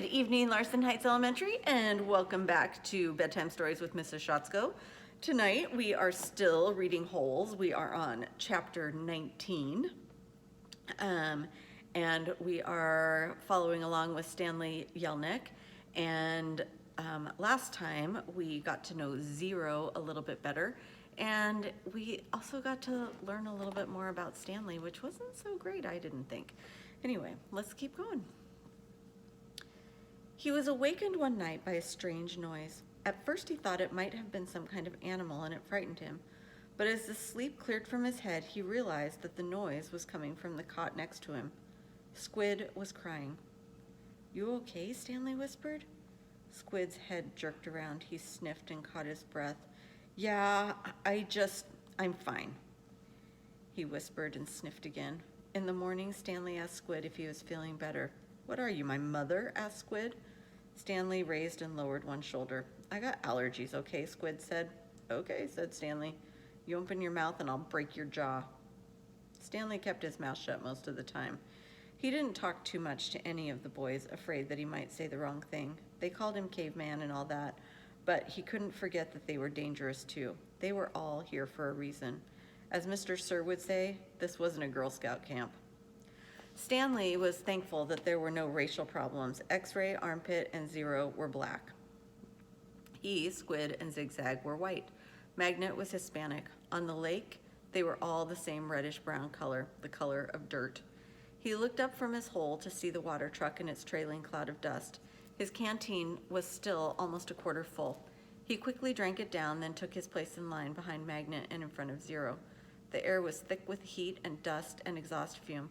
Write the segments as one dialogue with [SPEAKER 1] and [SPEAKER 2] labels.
[SPEAKER 1] Good evening, Larson Heights Elementary, and welcome back to Bedtime Stories with Mrs. Schatzko. Tonight we are still reading Holes. We are on chapter 19, and we are following along with Stanley Yelnick. And last time we got to know Zero a little bit better, and we also got to learn a little bit more about Stanley, which wasn't so great, I didn't think. Anyway, let's keep going. He was awakened one night by a strange noise. At first he thought it might have been some kind of animal and it frightened him. But as the sleep cleared from his head, he realized that the noise was coming from the cot next to him. Squid was crying. "You okay?" Stanley whispered. Squid's head jerked around. He sniffed and caught his breath. "Yeah, I'm fine," he whispered and sniffed again. In the morning, Stanley asked Squid if he was feeling better. "What are you, my mother?" asked Squid. Stanley raised and lowered one shoulder. "I got allergies, okay?" Squid said. "Okay," said Stanley. "You open your mouth and I'll break your jaw." Stanley kept his mouth shut most of the time. He didn't talk too much to any of the boys, afraid that he might say the wrong thing. They called him caveman and all that, but he couldn't forget that they were dangerous too. They were all here for a reason. As Mr. Sir would say, this wasn't a Girl Scout camp. Stanley was thankful that there were no racial problems. X-Ray, Armpit, and Zero were black. He, Squid, and Zigzag were white. Magnet was Hispanic. On the lake, they were all the same reddish-brown color, the color of dirt. He looked up from his hole to see the water truck and its trailing cloud of dust. His canteen was still almost a quarter full. He quickly drank it down, then took his place in line behind Magnet and in front of Zero. The air was thick with heat and dust and exhaust fume.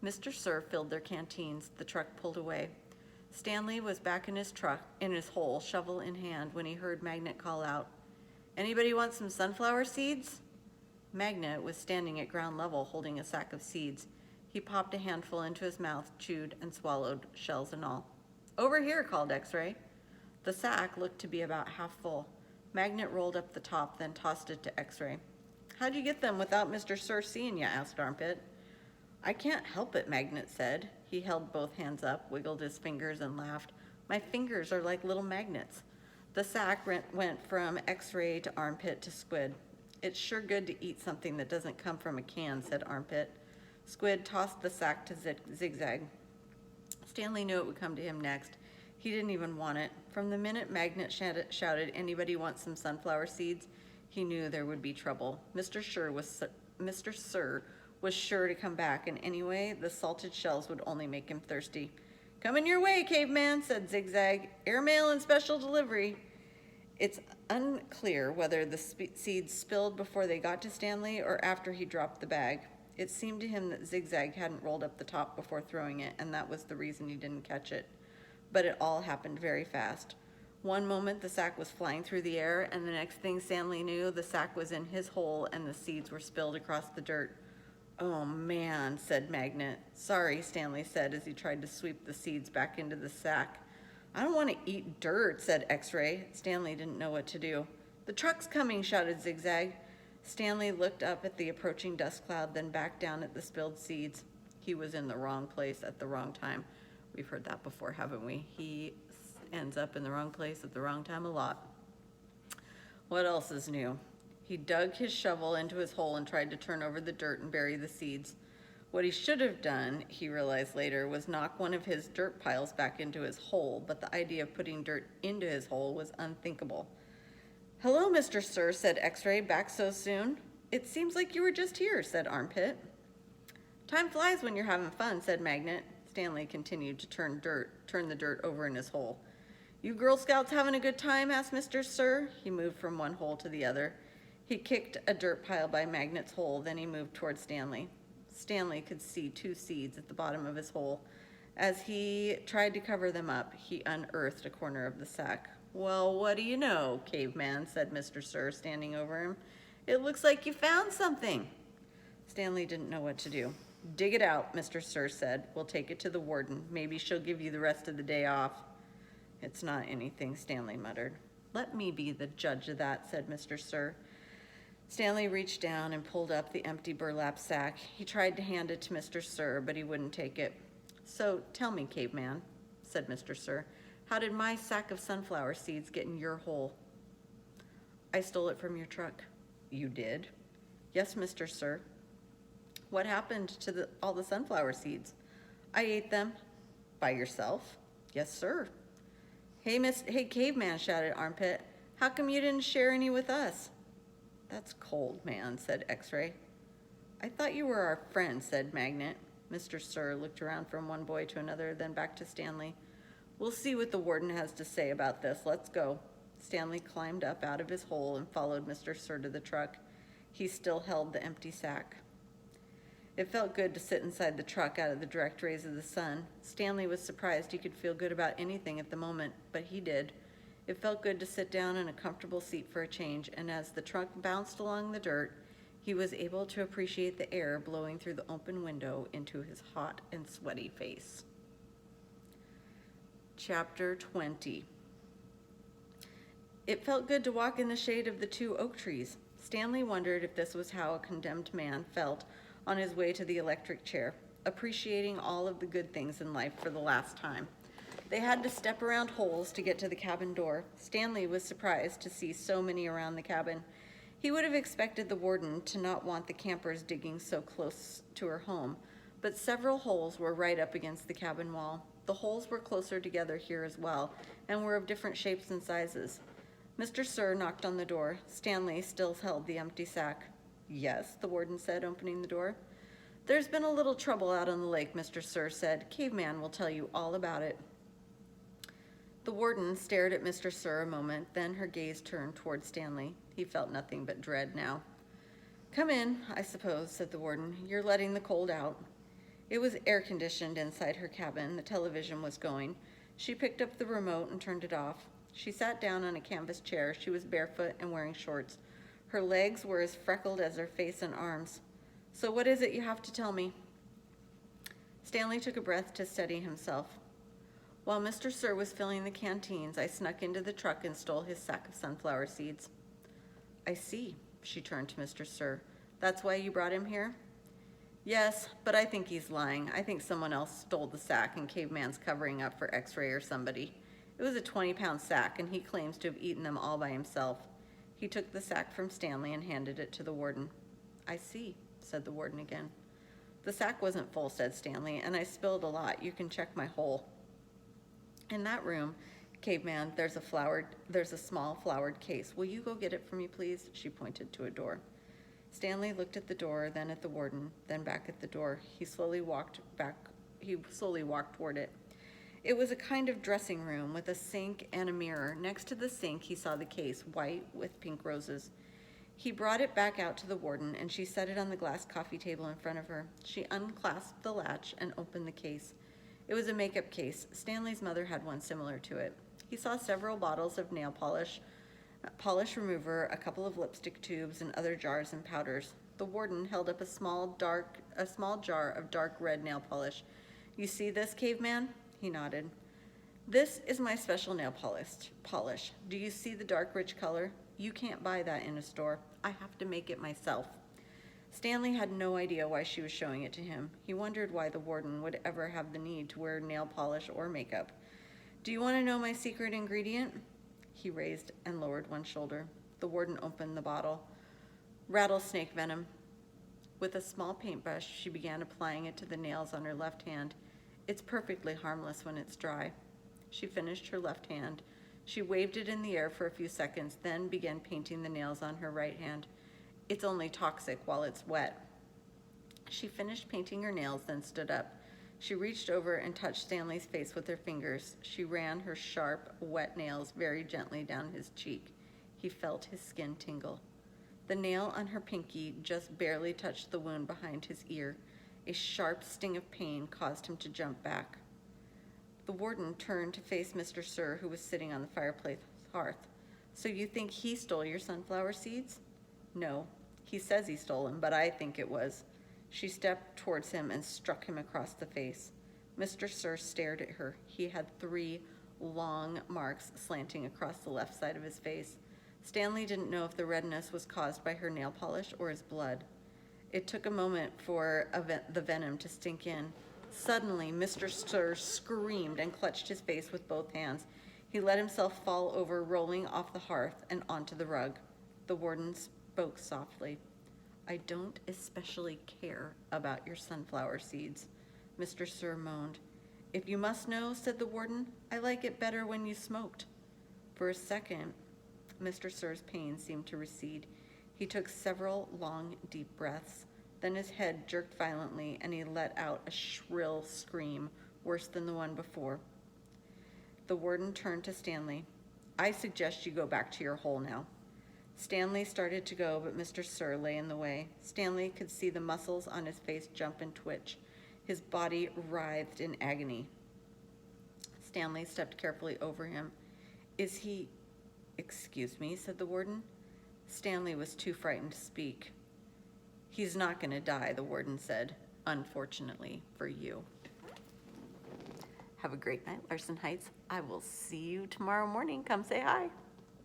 [SPEAKER 1] Mr. Sir filled their canteens. The truck pulled away. Stanley was back in his truck, in his hole, shovel in hand, when he heard Magnet call out, "Anybody want some sunflower seeds?" Magnet was standing at ground level holding a sack of seeds. He popped a handful into his mouth, chewed, and swallowed, shells and all. "Over here," called X-Ray. The sack looked to be about half full. Magnet rolled up the top, then tossed it to X-Ray. "How'd you get them without Mr. Sir seeing ya?" asked Armpit. "I can't help it," Magnet said. He held both hands up, wiggled his fingers, and laughed. "My fingers are like little magnets." The sack went from X-Ray to Armpit to Squid. "It's sure good to eat something that doesn't come from a can," said Armpit. Squid tossed the sack to Zigzag. Stanley knew it would come to him next. He didn't even want it. From the minute Magnet shouted, "Anybody want some sunflower seeds?" he knew there would be trouble. Mr. Sir was sure to come back, and anyway, the salted shells would only make him thirsty. "Coming your way, caveman," said Zigzag. "Airmail and special delivery." It's unclear whether the seeds spilled before they got to Stanley or after he dropped the bag. It seemed to him that Zigzag hadn't rolled up the top before throwing it, and that was the reason he didn't catch it. But it all happened very fast. One moment the sack was flying through the air, and the next thing Stanley knew, the sack was in his hole and the seeds were spilled across the dirt. "Oh man," said Magnet. "Sorry," Stanley said as he tried to sweep the seeds back into the sack. "I don't want to eat dirt," said X-Ray. Stanley didn't know what to do. "The truck's coming," shouted Zigzag. Stanley looked up at the approaching dust cloud, then back down at the spilled seeds. He was in the wrong place at the wrong time. We've heard that before, haven't we? He ends up in the wrong place at the wrong time a lot. What else is new? He dug his shovel into his hole and tried to turn over the dirt and bury the seeds. What he should have done, he realized later, was knock one of his dirt piles back into his hole, but the idea of putting dirt into his hole was unthinkable. "Hello, Mr. Sir," said X-Ray. "Back so soon?" "It seems like you were just here," said Armpit. "Time flies when you're having fun," said Magnet. Stanley continued to turn the dirt over in his hole. "You Girl Scouts having a good time?" asked Mr. Sir. He moved from one hole to the other. He kicked a dirt pile by Magnet's hole, then he moved toward Stanley. Stanley could see 2 seeds at the bottom of his hole. As he tried to cover them up, he unearthed a corner of the sack. "Well, what do you know, caveman," said Mr. Sir, standing over him. "It looks like you found something." Stanley didn't know what to do. "Dig it out," Mr. Sir said. "We'll take it to the warden. Maybe she'll give you the rest of the day off." "It's not anything," Stanley muttered. "Let me be the judge of that," said Mr. Sir. Stanley reached down and pulled up the empty burlap sack. He tried to hand it to Mr. Sir, but he wouldn't take it. "So tell me, caveman," said Mr. Sir. How did my sack of sunflower seeds get in your hole? I stole it from your truck. You did? Yes, Mr. Sir. What happened to all the sunflower seeds? I ate them. By yourself? Yes, sir. Hey, caveman, shouted Armpit. How come you didn't share any with us? That's cold, man, said X-Ray. I thought you were our friend, said Magnet. Mr. Sir looked around from one boy to another, then back to Stanley. We'll see what the warden has to say about this. Let's go. Stanley climbed up out of his hole and followed Mr. Sir to the truck. He still held the empty sack. It felt good to sit inside the truck out of the direct rays of the sun. Stanley was surprised he could feel good about anything at the moment, but he did. It felt good to sit down in a comfortable seat for a change, and as the truck bounced along the dirt, he was able to appreciate the air blowing through the open window into his hot and sweaty face. Chapter 20. It felt good to walk in the shade of the 2 oak trees. Stanley wondered if this was how a condemned man felt on his way to the electric chair, appreciating all of the good things in life for the last time. They had to step around holes to get to the cabin door. Stanley was surprised to see so many around the cabin. He would have expected the warden to not want the campers digging so close to her home, but several holes were right up against the cabin wall. The holes were closer together here as well, and were of different shapes and sizes. Mr. Sir knocked on the door. Stanley still held the empty sack. Yes, the warden said, opening the door. There's been a little trouble out on the lake, Mr. Sir said. Caveman will tell you all about it. The warden stared at Mr. Sir a moment, then her gaze turned toward Stanley. He felt nothing but dread now. Come in, I suppose, said the warden. You're letting the cold out. It was air-conditioned inside her cabin. The television was going. She picked up the remote and turned it off. She sat down on a canvas chair. She was barefoot and wearing shorts. Her legs were as freckled as her face and arms. So what is it you have to tell me? Stanley took a breath to steady himself. While Mr. Sir was filling the canteens, I snuck into the truck and stole his sack of sunflower seeds. I see, she turned to Mr. Sir. That's why you brought him here? Yes, but I think he's lying. I think someone else stole the sack and Caveman's covering up for X-Ray or somebody. It was a 20-pound sack, and he claims to have eaten them all by himself. He took the sack from Stanley and handed it to the warden. I see, said the warden again. The sack wasn't full, said Stanley, and I spilled a lot. You can check my hole. In that room, Caveman, there's a small flowered case. Will you go get it for me, please? She pointed to a door. Stanley looked at the door, then at the warden, then back at the door. He slowly walked toward it. It was a kind of dressing room with a sink and a mirror. Next to the sink, he saw the case, white with pink roses. He brought it back out to the warden, and she set it on the glass coffee table in front of her. She unclasped the latch and opened the case. It was a makeup case. Stanley's mother had one similar to it. He saw several bottles of nail polish remover, a couple of lipstick tubes, and other jars and powders. The warden held up a small jar of dark red nail polish. You see this, Caveman? He nodded. This is my special nail polish. Do you see the dark, rich color? You can't buy that in a store. I have to make it myself. Stanley had no idea why she was showing it to him. He wondered why the warden would ever have the need to wear nail polish or makeup. Do you want to know my secret ingredient? He raised and lowered one shoulder. The warden opened the bottle. Rattlesnake venom. With a small paintbrush, she began applying it to the nails on her left hand. It's perfectly harmless when it's dry. She finished her left hand. She waved it in the air for a few seconds, then began painting the nails on her right hand. It's only toxic while it's wet. She finished painting her nails, then stood up. She reached over and touched Stanley's face with her fingers. She ran her sharp, wet nails very gently down his cheek. He felt his skin tingle. The nail on her pinky just barely touched the wound behind his ear. A sharp sting of pain caused him to jump back. The warden turned to face Mr. Sir, who was sitting on the fireplace hearth. So you think he stole your sunflower seeds? No. He says he stole them, but I think it was. She stepped towards him and struck him across the face. Mr. Sir stared at her. He had 3 long marks slanting across the left side of his face. Stanley didn't know if the redness was caused by her nail polish or his blood. It took a moment for the venom to sink in. Suddenly, Mr. Sir screamed and clutched his face with both hands. He let himself fall over, rolling off the hearth and onto the rug. The warden spoke softly. "I don't especially care about your sunflower seeds," Mr. Sir moaned. "If you must know," said the warden, "I like it better when you smoked." For a second, Mr. Sir's pain seemed to recede. He took several long, deep breaths. Then his head jerked violently, and he let out a shrill scream, worse than the one before. The warden turned to Stanley. "I suggest you go back to your hole now." Stanley started to go, but Mr. Sir lay in the way. Stanley could see the muscles on his face jump and twitch. His body writhed in agony. Stanley stepped carefully over him. "Is he—" "Excuse me," said the warden. Stanley was too frightened to speak. "He's not going to die," the warden said, "unfortunately for you." Have a great night, Larson Heights. I will see you tomorrow morning. Come say hi.